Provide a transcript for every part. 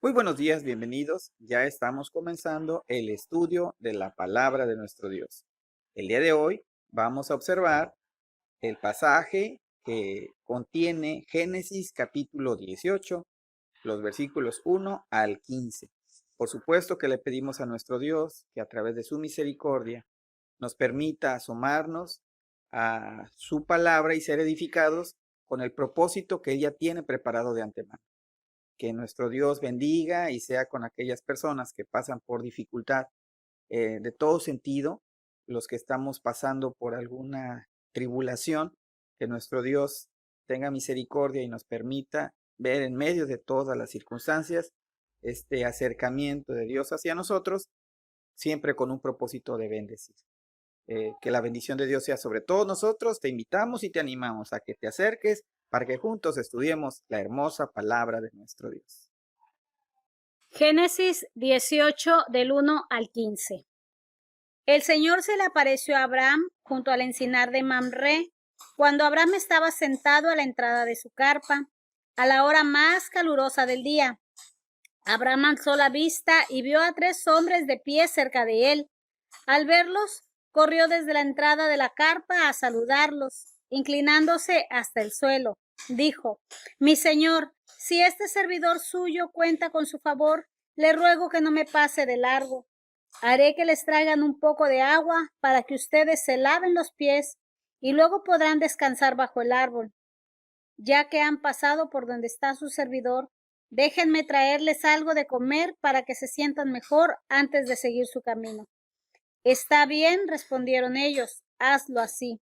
Muy buenos días, bienvenidos. Ya estamos comenzando el estudio de la palabra de nuestro Dios. El día de hoy vamos a observar el pasaje que contiene Génesis capítulo 18, los versículos 1 al 15. Por supuesto que le pedimos a nuestro Dios que a través de su misericordia nos permita asomarnos a su palabra y ser edificados con el propósito que ella tiene preparado de antemano. Que nuestro Dios bendiga y sea con aquellas personas que pasan por dificultad de todo sentido, los que estamos pasando por alguna tribulación, que nuestro Dios tenga misericordia y nos permita ver en medio de todas las circunstancias este acercamiento de Dios hacia nosotros, siempre con un propósito de bendecir. Que la bendición de Dios sea sobre todos nosotros. Te invitamos y te animamos a que te acerques para que juntos estudiemos la hermosa palabra de nuestro Dios. Génesis 18 del 1 al 15. El Señor se le apareció a Abraham junto al encinar de Mamre, cuando Abraham estaba sentado a la entrada de su carpa, a la hora más calurosa del día. Abraham alzó la vista y vio a 3 hombres de pie cerca de él. Al verlos, corrió desde la entrada de la carpa a saludarlos, inclinándose hasta el suelo. Dijo: Mi señor, si este servidor suyo cuenta con su favor, le ruego que no me pase de largo. Haré que les traigan un poco de agua para que ustedes se laven los pies y luego podrán descansar bajo el árbol. Ya que han pasado por donde está su servidor, déjenme traerles algo de comer para que se sientan mejor antes de seguir su camino. Está bien, respondieron ellos, hazlo así.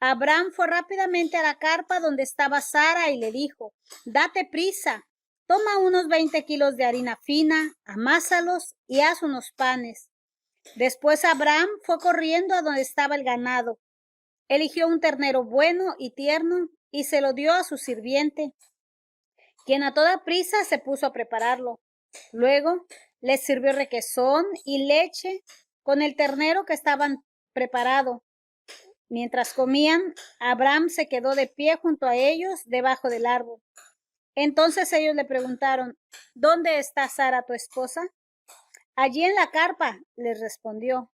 Abraham fue rápidamente a la carpa donde estaba Sara y le dijo: Date prisa, toma unos 20 kilos de harina fina, amásalos y haz unos panes. Después Abraham fue corriendo a donde estaba el ganado. Eligió un ternero bueno y tierno y se lo dio a su sirviente, quien a toda prisa se puso a prepararlo. Luego les sirvió requesón y leche con el ternero que estaban preparado. Mientras comían, Abraham se quedó de pie junto a ellos debajo del árbol. Entonces ellos le preguntaron: ¿Dónde está Sara, tu esposa? Allí en la carpa, les respondió.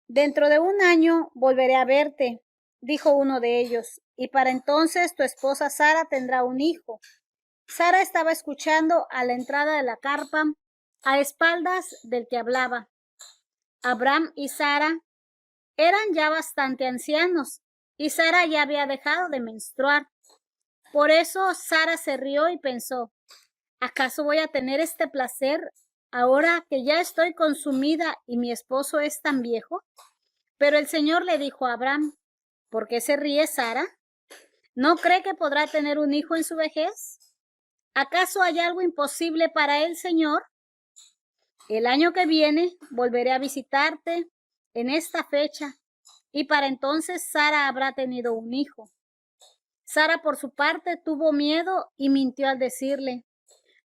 Dentro de un año volveré a verte, dijo uno de ellos, y para entonces tu esposa Sara tendrá un hijo. Sara estaba escuchando a la entrada de la carpa, a espaldas del que hablaba. Abraham y Sara eran ya bastante ancianos, y Sara ya había dejado de menstruar. Por eso Sara se rió y pensó: ¿acaso voy a tener este placer ahora que ya estoy consumida y mi esposo es tan viejo? Pero el Señor le dijo a Abraham: ¿por qué se ríe Sara? ¿No cree que podrá tener un hijo en su vejez? ¿Acaso hay algo imposible para el Señor? El año que viene volveré a visitarte en esta fecha, y para entonces Sara habrá tenido un hijo. Sara, por su parte, tuvo miedo y mintió al decirle: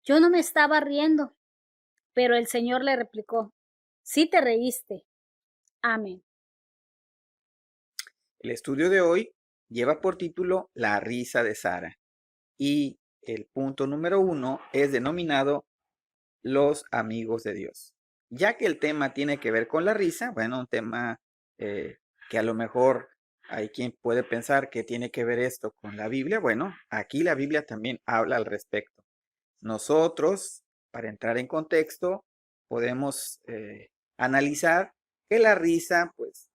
yo no me estaba riendo. Pero el Señor le replicó: sí te reíste. Amén. El estudio de hoy lleva por título La risa de Sara y el punto número 1 es denominado Los amigos de Dios. Ya que el tema tiene que ver con la risa, bueno, un tema que a lo mejor hay quien puede pensar que tiene que ver esto con la Biblia. Bueno, aquí la Biblia también habla al respecto. Nosotros, para entrar en contexto, podemos analizar que la risa, pues,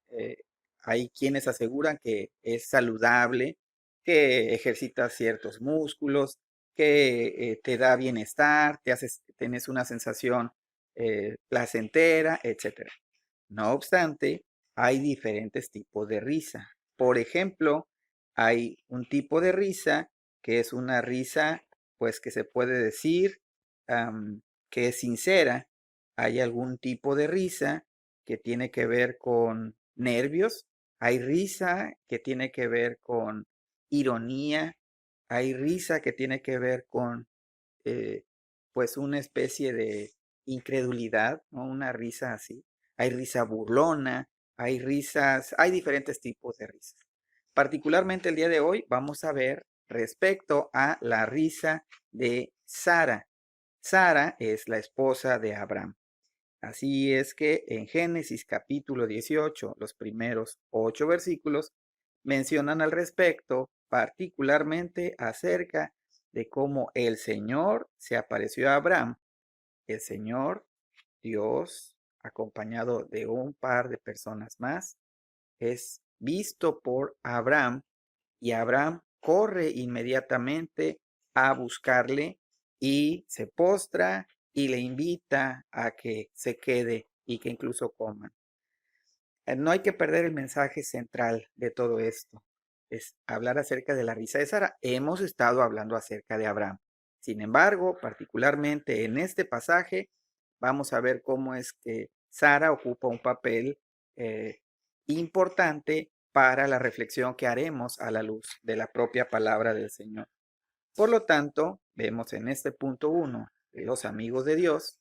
hay quienes aseguran que es saludable, que ejercita ciertos músculos, que te da bienestar, tienes una sensación placentera, etcétera. No obstante, hay diferentes tipos de risa. Por ejemplo, hay un tipo de risa que es una risa, pues que se puede decir que es sincera. Hay algún tipo de risa que tiene que ver con nervios. Hay risa que tiene que ver con ironía. Hay risa que tiene que ver con, eh, pues, una especie de incredulidad, ¿no? Una risa así. Hay risa burlona, hay risas, hay diferentes tipos de risas. Particularmente el día de hoy vamos a ver respecto a la risa de Sara. Sara es la esposa de Abraham. Así es que en Génesis capítulo 18, los primeros 8 versículos mencionan al respecto, particularmente acerca de cómo el Señor se apareció a Abraham. El Señor, Dios, acompañado de un par de personas más, es visto por Abraham y Abraham corre inmediatamente a buscarle y se postra y le invita a que se quede y que incluso coman. No hay que perder el mensaje central de todo esto. Es hablar acerca de la risa de Sara. Hemos estado hablando acerca de Abraham. Sin embargo, particularmente en este pasaje, vamos a ver cómo es que Sara ocupa un papel eh, importante para la reflexión que haremos a la luz de la propia palabra del Señor. Por lo tanto, vemos en este punto 1 de los amigos de Dios,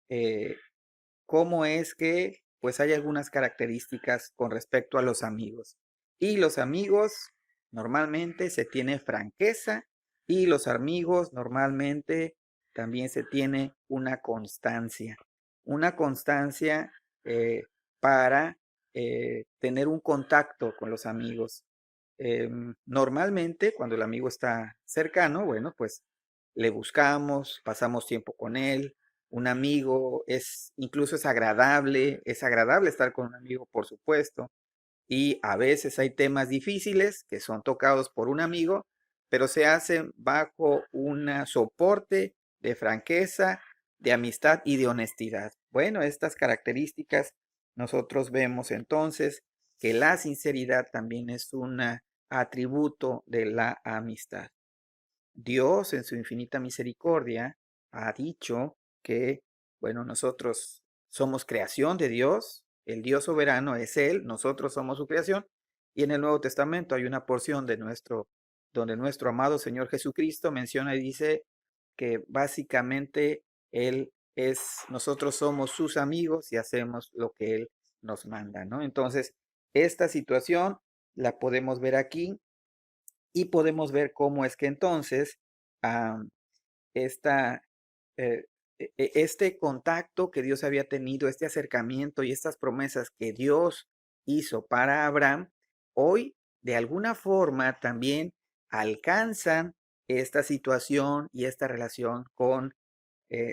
eh, cómo es que pues hay algunas características con respecto a los amigos. Y los amigos normalmente se tiene franqueza y los amigos normalmente también se tiene una constancia para tener un contacto con los amigos. Normalmente cuando el amigo está cercano, bueno, pues le buscamos, pasamos tiempo con él, un amigo incluso es agradable estar con un amigo, por supuesto, y a veces hay temas difíciles que son tocados por un amigo, pero se hacen bajo un soporte de franqueza, de amistad y de honestidad. Bueno, estas características nosotros vemos entonces que la sinceridad también es un atributo de la amistad. Dios en su infinita misericordia ha dicho que, bueno, nosotros somos creación de Dios, el Dios soberano es Él, nosotros somos su creación, y en el Nuevo Testamento hay una porción donde nuestro amado Señor Jesucristo menciona y dice que básicamente nosotros somos sus amigos y hacemos lo que Él nos manda, ¿no? Entonces, esta situación la podemos ver aquí y podemos ver cómo es que entonces ah, esta, este contacto que Dios había tenido, este acercamiento y estas promesas que Dios hizo para Abraham, hoy de alguna forma también alcanzan esta situación y esta relación con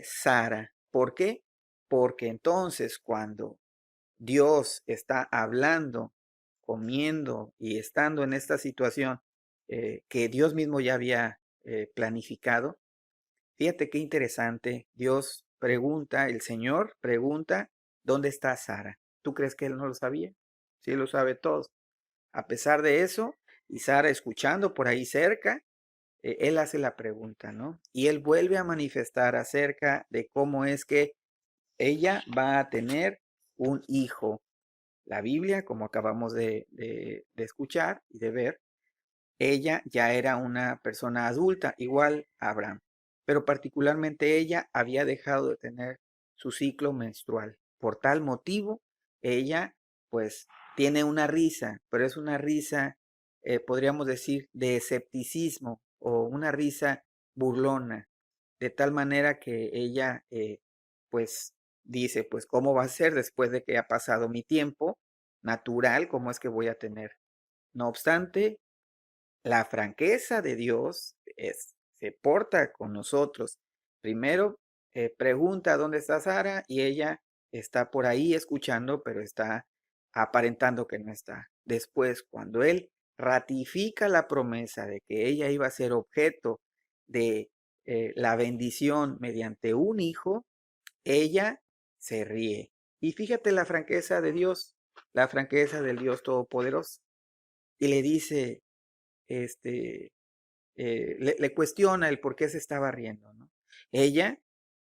Sara. ¿Por qué? Porque entonces cuando Dios está hablando, comiendo y estando en esta situación que Dios mismo ya había planificado. Fíjate qué interesante. Dios pregunta, el Señor pregunta, ¿dónde está Sara? ¿Tú crees que él no lo sabía? Sí, lo sabe todo. A pesar de eso, y Sara escuchando por ahí cerca, él hace la pregunta, ¿no? Y él vuelve a manifestar acerca de cómo es que ella va a tener un hijo. La Biblia, como acabamos de escuchar y de ver, ella ya era una persona adulta, igual a Abraham, pero particularmente ella había dejado de tener su ciclo menstrual. Por tal motivo, ella pues tiene una risa, pero es una risa, podríamos decir, de escepticismo o una risa burlona, de tal manera que ella pues dice, pues ¿cómo va a ser después de que ha pasado mi tiempo natural? ¿Cómo es que voy a tener? No obstante, la franqueza de Dios se porta con nosotros. Primero, pregunta dónde está Sara y ella está por ahí escuchando, pero está aparentando que no está. Después, cuando él ratifica la promesa de que ella iba a ser objeto de la bendición mediante un hijo, ella se ríe. Y fíjate la franqueza de Dios, la franqueza del Dios Todopoderoso. Y le dice, este, le cuestiona el por qué se estaba riendo, ¿no? Ella,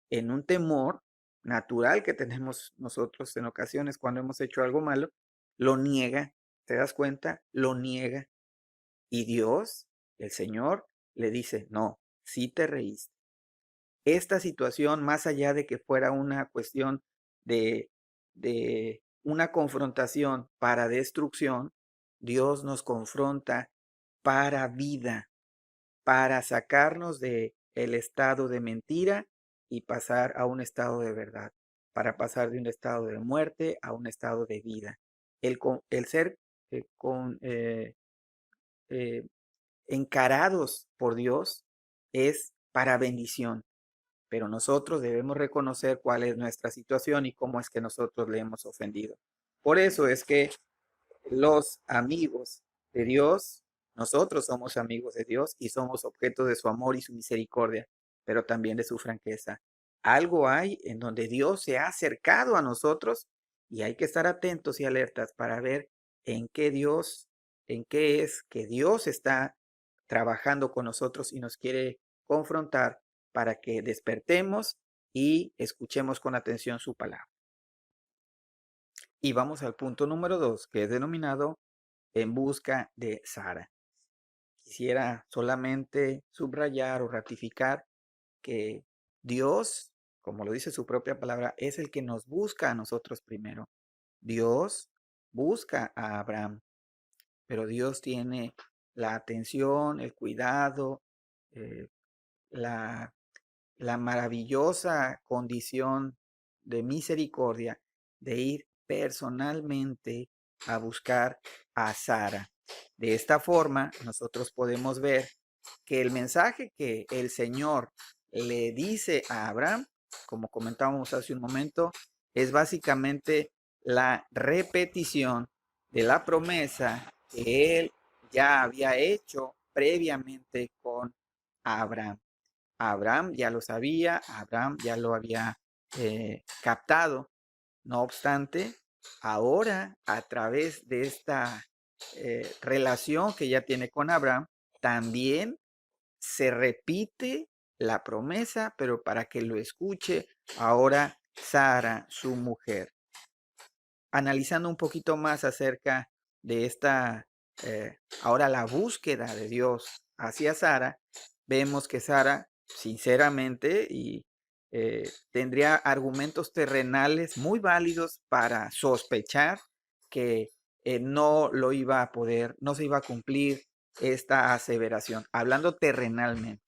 en un temor natural que tenemos nosotros en ocasiones cuando hemos hecho algo malo, lo niega, ¿te das cuenta? Lo niega. Y Dios, el Señor, le dice, no, sí te reíste. Esta situación, más allá de que fuera una cuestión de una confrontación para destrucción, Dios nos confronta para vida, para sacarnos de el estado de mentira y pasar a un estado de verdad, para pasar de un estado de muerte a un estado de vida. El ser eh, con, eh, eh, encarados por Dios es para bendición, pero nosotros debemos reconocer cuál es nuestra situación y cómo es que nosotros le hemos ofendido. Por eso es que los amigos de Dios, nosotros somos amigos de Dios y somos objeto de su amor y su misericordia, pero también de su franqueza. Algo hay en donde Dios se ha acercado a nosotros y hay que estar atentos y alertas para ver en qué Dios, en qué es que Dios está trabajando con nosotros y nos quiere confrontar para que despertemos y escuchemos con atención su palabra. Y vamos al punto número 2, que es denominado en busca de Sara. Quisiera solamente subrayar o ratificar que Dios, como lo dice su propia palabra, es el que nos busca a nosotros primero. Dios busca a Abraham, pero Dios tiene la atención, el cuidado, eh, la la maravillosa condición de misericordia de ir personalmente a buscar a Sara. De esta forma, nosotros podemos ver que el mensaje que el Señor le dice a Abraham, como comentábamos hace un momento, es básicamente la repetición de la promesa que él ya había hecho previamente con Abraham. Abraham ya lo sabía, Abraham ya lo había captado. No obstante, ahora a través de esta relación que ya tiene con Abraham, también se repite la promesa, pero para que lo escuche ahora Sara, su mujer. Analizando un poquito más acerca de esta, ahora la búsqueda de Dios hacia Sara, vemos que Sara, sinceramente, y tendría argumentos terrenales muy válidos para sospechar que no lo iba a poder, no se iba a cumplir esta aseveración, hablando terrenalmente.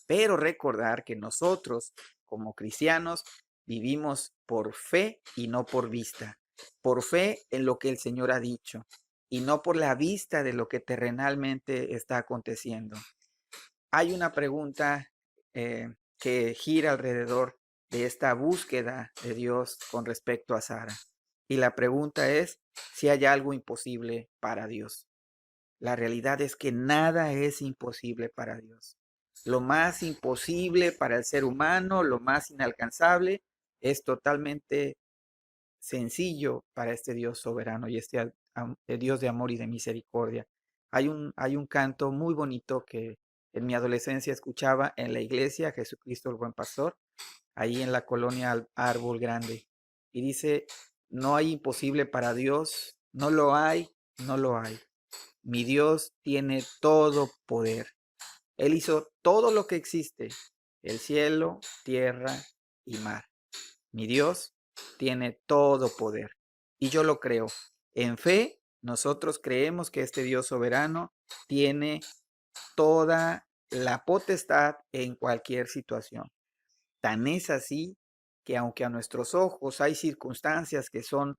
Pero recordar que nosotros, como cristianos, vivimos por fe y no por vista. Por fe en lo que el Señor ha dicho y no por la vista de lo que terrenalmente está aconteciendo. Hay una pregunta que gira alrededor de esta búsqueda de Dios con respecto a Sara. Y la pregunta es si hay algo imposible para Dios. La realidad es que nada es imposible para Dios. Lo más imposible para el ser humano, lo más inalcanzable, es totalmente sencillo para este Dios soberano y este Dios de amor y de misericordia. Hay un canto muy bonito que en mi adolescencia escuchaba en la iglesia Jesucristo el Buen Pastor, ahí en la colonia Árbol Grande. Y dice, no hay imposible para Dios, no lo hay, no lo hay. Mi Dios tiene todo poder. Él hizo todo lo que existe, el cielo, tierra y mar. Mi Dios tiene todo poder. Y yo lo creo. En fe, nosotros creemos que este Dios soberano tiene toda la potestad en cualquier situación. Tan es así que aunque a nuestros ojos hay circunstancias que son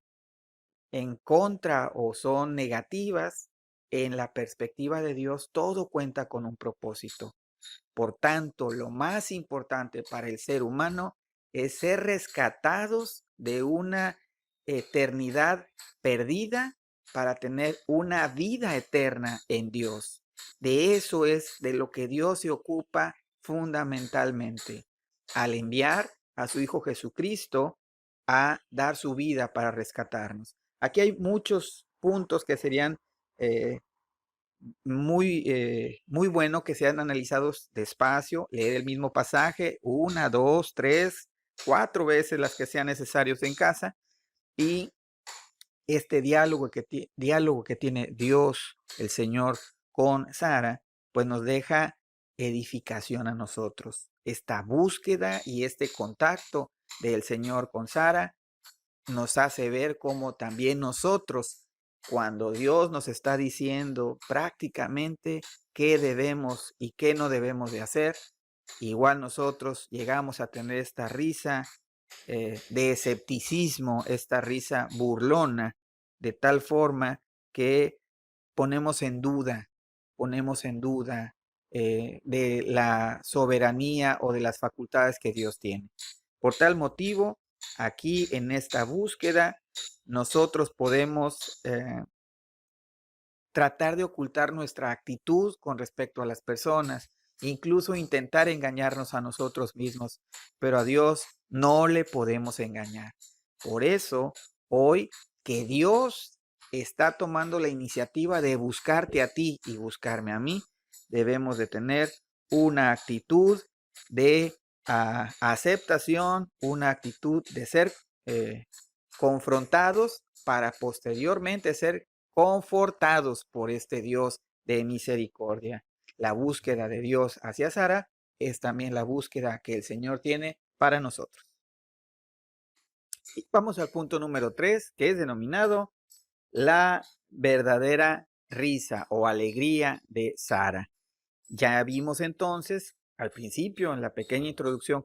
en contra o son negativas, en la perspectiva de Dios todo cuenta con un propósito. Por tanto, lo más importante para el ser humano es ser rescatados de una eternidad perdida para tener una vida eterna en Dios. De eso es de lo que Dios se ocupa fundamentalmente, al enviar a su Hijo Jesucristo a dar su vida para rescatarnos. Aquí hay muchos puntos que serían muy bueno que sean analizados despacio, leer el mismo pasaje, una, dos, tres, cuatro veces las que sean necesarios en casa, y este diálogo que tiene Dios, el Señor, con Sara, pues nos deja edificación a nosotros. Esta búsqueda y este contacto del Señor con Sara nos hace ver cómo también nosotros, cuando Dios nos está diciendo prácticamente qué debemos y qué no debemos de hacer, igual nosotros llegamos a tener esta risa de escepticismo, esta risa burlona, de tal forma que ponemos en duda de la soberanía o de las facultades que Dios tiene. Por tal motivo, aquí en esta búsqueda, nosotros podemos tratar de ocultar nuestra actitud con respecto a las personas, incluso intentar engañarnos a nosotros mismos, pero a Dios no le podemos engañar. Por eso, hoy que Dios está tomando la iniciativa de buscarte a ti y buscarme a mí, debemos de tener una actitud de aceptación, una actitud de ser confrontados para posteriormente ser confortados por este Dios de misericordia. La búsqueda de Dios hacia Sara es también la búsqueda que el Señor tiene para nosotros. Y vamos al punto número 3, que es denominado la verdadera risa o alegría de Sara. Ya vimos entonces al principio en la pequeña introducción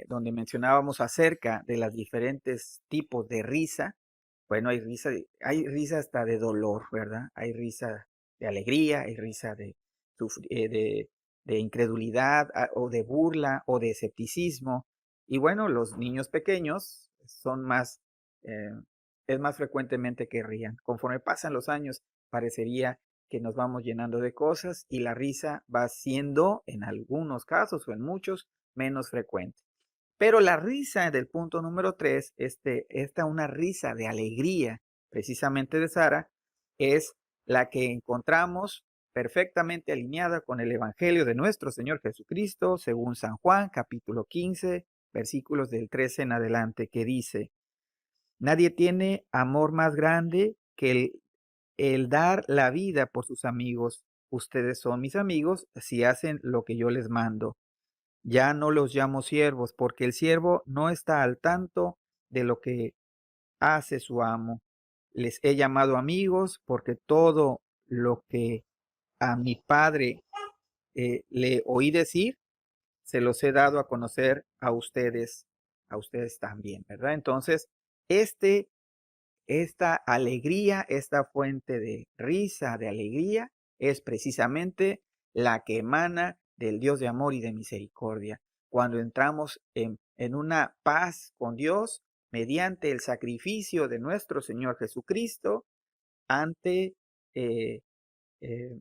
donde mencionábamos acerca de los diferentes tipos de risa. Bueno, hay risa hasta de dolor, ¿verdad? Hay risa de alegría, hay risa de incredulidad o de burla o de escepticismo. Y bueno, los niños pequeños son eh, es más frecuentemente que rían. Conforme pasan los años, parecería que nos vamos llenando de cosas y la risa va siendo, en algunos casos o en muchos, menos frecuente. Pero la risa del punto número 3, esta una risa de alegría, precisamente de Sara, es la que encontramos perfectamente alineada con el Evangelio de nuestro Señor Jesucristo, según San Juan, capítulo 15, versículos del 13 en adelante, que dice: nadie tiene amor más grande que el dar la vida por sus amigos. Ustedes son mis amigos si hacen lo que yo les mando. Ya no los llamo siervos, porque el siervo no está al tanto de lo que hace su amo. Les he llamado amigos, porque todo lo que a mi padre le oí decir, se los he dado a conocer a ustedes también, ¿verdad? Entonces, esta alegría, esta fuente de risa, de alegría, es precisamente la que emana del Dios de amor y de misericordia. Cuando entramos en una paz con Dios mediante el sacrificio de nuestro Señor Jesucristo ante, eh, eh,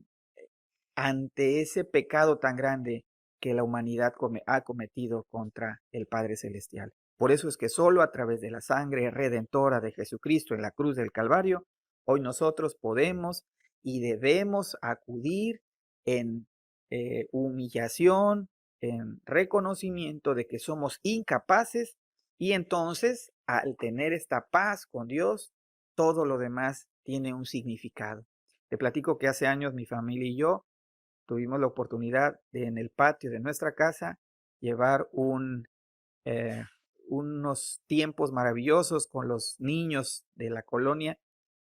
ante ese pecado tan grande que la humanidad ha cometido contra el Padre Celestial. Por eso es que solo a través de la sangre redentora de Jesucristo en la cruz del Calvario, hoy nosotros podemos y debemos acudir en humillación, en reconocimiento de que somos incapaces, y entonces al tener esta paz con Dios, todo lo demás tiene un significado. Te platico que hace años mi familia y yo tuvimos la oportunidad de en el patio de nuestra casa llevar eh, unos tiempos maravillosos con los niños de la colonia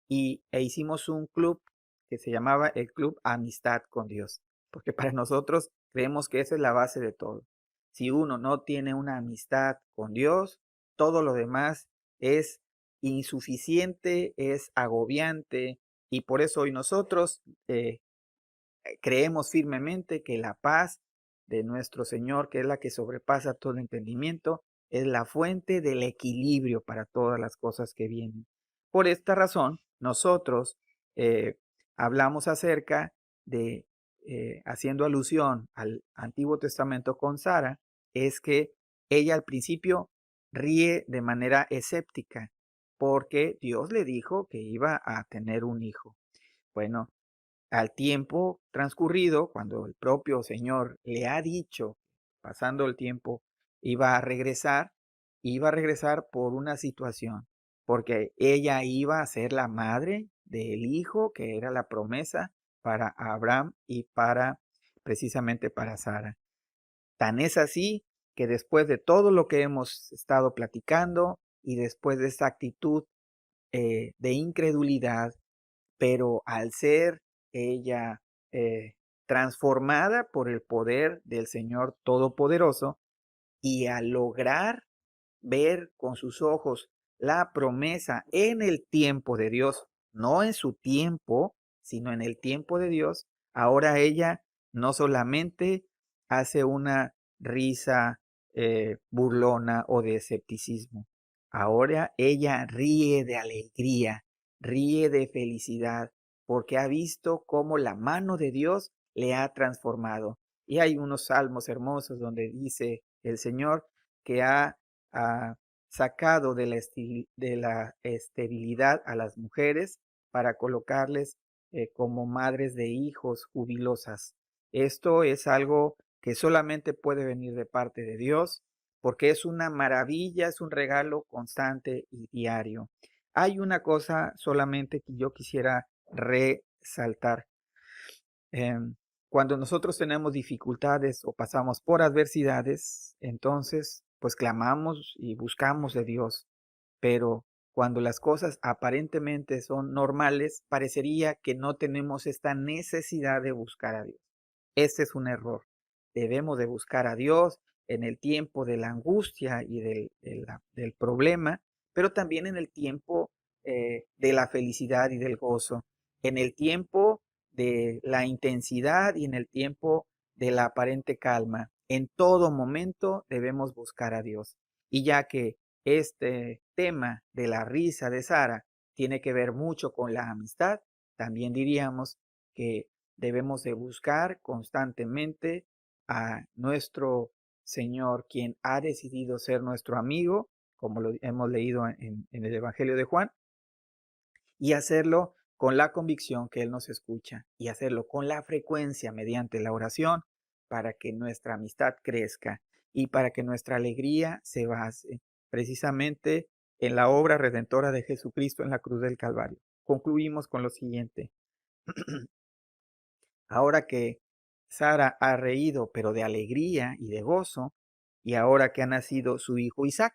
e hicimos un club que se llamaba el Club Amistad con Dios, porque para nosotros creemos que esa es la base de todo. Si uno no tiene una amistad con Dios, todo lo demás es insuficiente, es agobiante, y por eso hoy nosotros creemos firmemente que la paz de nuestro Señor, que es la que sobrepasa todo entendimiento, es la fuente del equilibrio para todas las cosas que vienen. Por esta razón, nosotros hablamos acerca de, haciendo alusión al Antiguo Testamento con Sara, es que ella al principio ríe de manera escéptica, porque Dios le dijo que iba a tener un hijo. Bueno, al tiempo transcurrido, cuando el propio Señor le ha dicho, pasando el tiempo, iba a regresar por una situación, porque ella iba a ser la madre del hijo que era la promesa para Abraham y precisamente para Sara. Tan es así que después de todo lo que hemos estado platicando y después de esta actitud de incredulidad, pero al ser ella transformada por el poder del Señor Todopoderoso, y al lograr ver con sus ojos la promesa en el tiempo de Dios, no en su tiempo, sino en el tiempo de Dios, ahora ella no solamente hace una risa burlona o de escepticismo, ahora ella ríe de alegría, ríe de felicidad, porque ha visto cómo la mano de Dios le ha transformado. Y hay unos salmos hermosos donde dice el Señor que ha sacado de la esterilidad a las mujeres para colocarles como madres de hijos jubilosas. Esto es algo que solamente puede venir de parte de Dios, porque es una maravilla, es un regalo constante y diario. Hay una cosa solamente que yo quisiera resaltar. Cuando nosotros tenemos dificultades o pasamos por adversidades, entonces pues clamamos y buscamos de Dios. Pero cuando las cosas aparentemente son normales, parecería que no tenemos esta necesidad de buscar a Dios. Este es un error. Debemos de buscar a Dios en el tiempo de la angustia y del problema, pero también en el tiempo de la felicidad y del gozo, en el tiempo de la intensidad y en el tiempo de la aparente calma. En todo momento debemos buscar a Dios. Y ya que este tema de la risa de Sara tiene que ver mucho con la amistad, también diríamos que debemos de buscar constantemente a nuestro Señor, quien ha decidido ser nuestro amigo, como lo hemos leído en el Evangelio de Juan, y hacerlo con la convicción que Él nos escucha y hacerlo con la frecuencia mediante la oración para que nuestra amistad crezca y para que nuestra alegría se base precisamente en la obra redentora de Jesucristo en la cruz del Calvario. Concluimos con lo siguiente. Ahora que Sara ha reído, pero de alegría y de gozo, y ahora que ha nacido su hijo Isaac,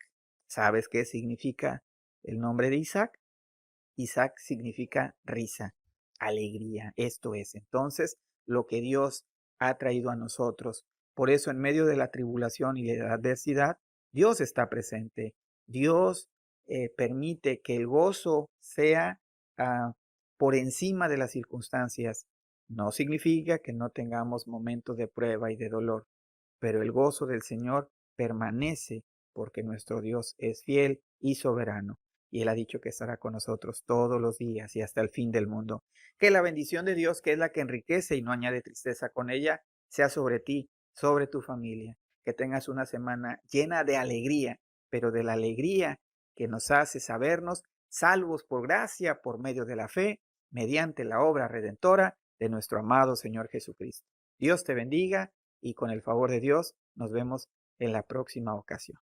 ¿sabes qué significa el nombre de Isaac? Isaac significa risa, alegría. Esto es entonces lo que Dios ha traído a nosotros. Por eso en medio de la tribulación y de la adversidad, Dios está presente. Dios permite que el gozo sea ah, por encima de las circunstancias. No significa que no tengamos momentos de prueba y de dolor, pero el gozo del Señor permanece porque nuestro Dios es fiel y soberano. Y Él ha dicho que estará con nosotros todos los días y hasta el fin del mundo. Que la bendición de Dios, que es la que enriquece y no añade tristeza con ella, sea sobre ti, sobre tu familia. Que tengas una semana llena de alegría, pero de la alegría que nos hace sabernos salvos por gracia, por medio de la fe, mediante la obra redentora de nuestro amado Señor Jesucristo. Dios te bendiga y con el favor de Dios nos vemos en la próxima ocasión.